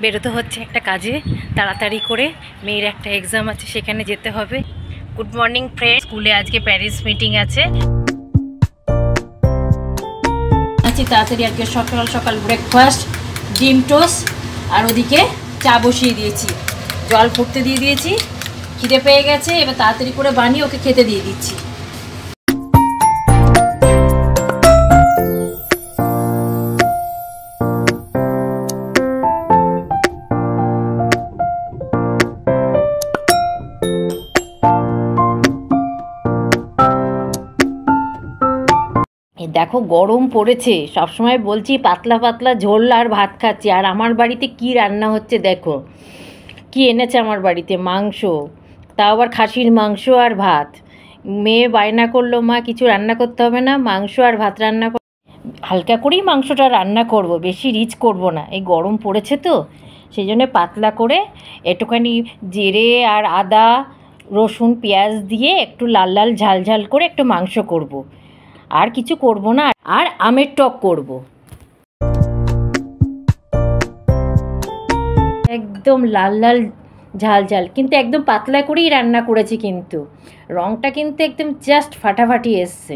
বেরোতে হচ্ছে একটা কাজে, তাড়াতাড়ি করে। মেয়ের একটা এক্সাম আছে, সেখানে যেতে হবে। গুড মর্নিং ফ্রেন্ড, স্কুলে আজকে প্যারেন্টস মিটিং আছে। তাড়াতাড়ি আজকে সকাল সকাল ব্রেকফাস্ট, ডিম টোস্ট, আর ওদিকে চা বসিয়ে দিয়েছি, জল ফুটতে দিয়ে দিয়েছি। খিদে পেয়ে গেছে, এবার তাড়াতাড়ি করে বানিয়ে ওকে খেতে দিয়ে দিচ্ছি। দেখো গরম পড়েছে, সবসময় বলছি পাতলা পাতলা ঝোল আর ভাত খাচ্ছি, আর আমার বাড়িতে কি রান্না হচ্ছে দেখো। কি এনেছে আমার বাড়িতে? মাংস, তাও আবার খাসির মাংস আর ভাত। মেয়ে বায়না করলো, মা কিছু রান্না করতে হবে না, মাংস আর ভাত রান্না কর। হালকা করেই মাংসটা রান্না করব, বেশি রিচ করব না, এই গরম পড়েছে তো সেই জন্য পাতলা করে একটুখানি জিরে আর আদা রসুন পেঁয়াজ দিয়ে একটু লাল লাল ঝাল ঝাল করে একটু মাংস করব, আর কিছু করব না। আর আমের টক করব, একদম লাল লাল ঝাল ঝাল, কিন্তু একদম পাতলা করেই রান্না করেছি, কিন্তু রঙটা কিন্তু একদম জাস্ট ফাটাফাটি এসছে।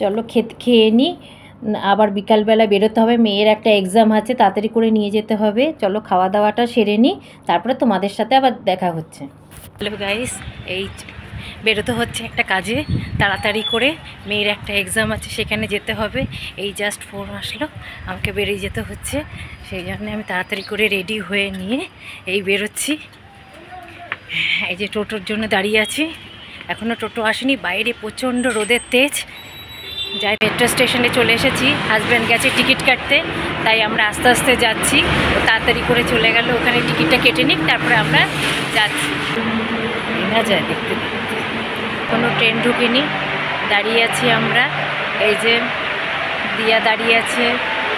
চলো খেয়ে নিই, আবার বিকালবেলা বেরোতে হবে, মেয়ের একটা এক্সাম আছে, তাড়াতাড়ি করে নিয়ে যেতে হবে। চলো খাওয়া দাওয়াটা সেরে নিই, তারপরে তোমাদের সাথে আবার দেখা হচ্ছে। হ্যালো গাইস, এই বেরোতে হচ্ছে একটা কাজে, তাড়াতাড়ি করে। মেয়ের একটা এক্সাম আছে, সেখানে যেতে হবে। এই জাস্ট ফোন আসলো, আমাকে বেরিয়ে যেতে হচ্ছে, সেই জন্য আমি তাড়াতাড়ি করে রেডি হয়ে নিয়ে এই বেরোচ্ছি। এই যে টোটোর জন্য দাঁড়িয়ে আছি, এখনও টোটো আসেনি, বাইরে প্রচণ্ড রোদের তেজ। যাই মেট্রো স্টেশনে চলে এসেছি, হাজব্যান্ড গেছে টিকিট কাটতে, তাই আমরা আস্তে আস্তে যাচ্ছি। তাড়াতাড়ি করে চলে গেল, ওখানে টিকিটটা কেটে নিক, তারপরে আমরা যাচ্ছি। না যায় দেখতে দেখতে, কোনো ট্রেন ঢুকিনি, দাঁড়িয়ে আছি আমরা। এই যে দিয়া দাঁড়িয়ে আছে,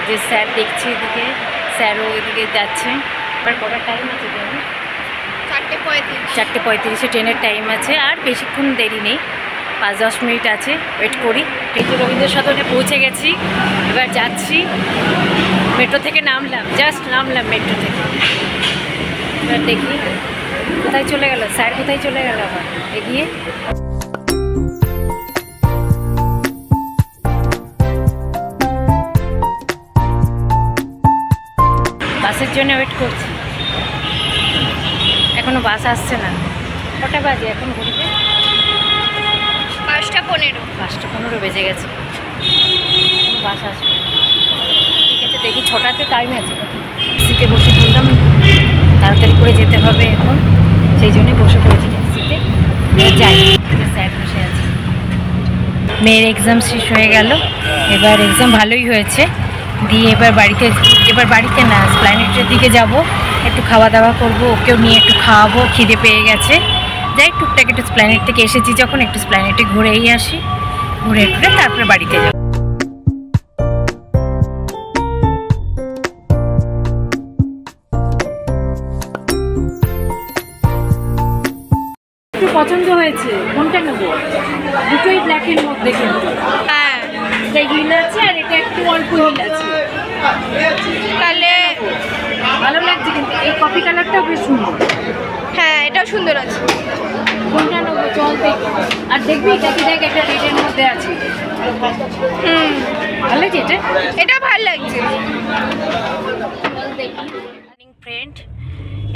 যে স্যার দেখছি এদিকে, স্যারও ওইদিকে যাচ্ছে। এবার কটার টাইম আছে? 4:35 ট্রেনের টাইম আছে, আর বেশিক্ষণ দেরি নেই, 5-10 মিনিট আছে, ওয়েট করি। কিন্তু রবীন্দ্র সদনে পৌঁছে গেছি, এবার যাচ্ছি। মেট্রো থেকে নামলাম, জাস্ট নামলাম মেট্রো থেকে। এবার দেখি কোথায় চলে গেল স্যার, কোথায় চলে গেল আবার এগিয়ে। বাসের জন্য ওয়েট করছি, এখনো বাস আসছে না। কটা বাজে এখন ঘুরতে? 5:15 বেজে গেছে, বাস আসবে। ঠিক আছে, দেখি 6টাতে টাইম আছে। সিটে বসে পড়লাম, তাড়াতাড়ি করে যেতে হবে এখন, সেই জন্যই বসে পড়েছি ট্যাক্সিতে। যাই, স্যার বসে আছে। মেয়ের এক্সাম শেষ হয়ে গেল, এবার এক্সাম ভালোই হয়েছে। দিয়ে এবার বাড়িতে না, এসপ্ল্যানেডের দিকে যাব, একটু খাওয়া দাওয়া করবো, ওকেও নিয়ে একটু খাওয়াবো, খিদে পেয়ে গেছে। যাই টুকটাক একটু এসপ্ল্যানেড থেকে এসেছি যখন, একটু এসপ্ল্যানেডে ঘুরেই আসি, ঘুরে তারপরে বাড়িতে যাব। একটু পছন্দ হয়েছে, কোনটা নেবো? দুটোই ব্ল্যাকের মধ্যে, কিন্তু হ্যাঁ, এটা হিল আছে আর এটা একটু অল্প হিল আছে, তাহলে ভালো লাগছে। কিন্তু এই কফি কালারটাও বেশ সুন্দর। হ্যাঁ, এটাও সুন্দর আছে। কোনটা নেবো চল দেখি। আর দেখবি দেখি, দেখ একটা রেডের মধ্যে আছে। ভালো লাগছে এটা, এটা ভালো লাগছে। ফ্রেন্ড,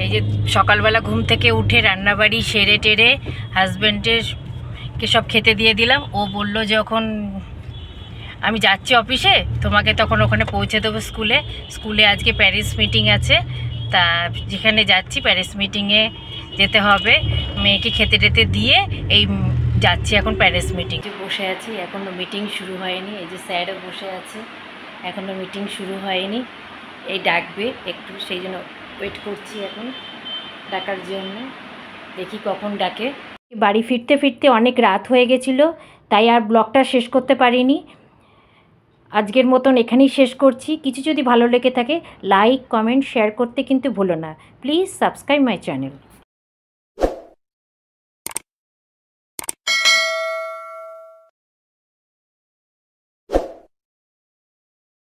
এই যে সকালবেলা ঘুম থেকে উঠে রান্নাবাড়ি সেরে টেরে হাজব্যান্ডেরকে সব খেতে দিয়ে দিলাম। ও বলল যখন আমি যাচ্ছি অফিসে, তোমাকে তখন ওখানে পৌঁছে দেবো স্কুলে আজকে প্যারেন্টস মিটিং আছে, তা যেখানে যাচ্ছি প্যারেন্টস মিটিংয়ে যেতে হবে। মেয়েকে খেতে টেতে দিয়ে এই যাচ্ছি এখন প্যারেন্টস মিটিং। বসে আছি, এখনও মিটিং শুরু হয়নি। এই যে স্যারও বসে আছে, এখনও মিটিং শুরু হয়নি। এই ডাকবে একটু, সেই জন্য ওয়েট করছি এখন ডাকার জন্য, দেখি কখন ডাকে। বাড়ি ফিরতে ফিরতে অনেক রাত হয়ে গেছিলো, তাই আর ব্লগটা শেষ করতে পারিনি। আজকের মতন এখানেই শেষ করছি। কিছু যদি ভালো লেগে থাকে লাইক কমেন্ট শেয়ার করতে কিন্তু ভুলো না। Please subscribe my channel.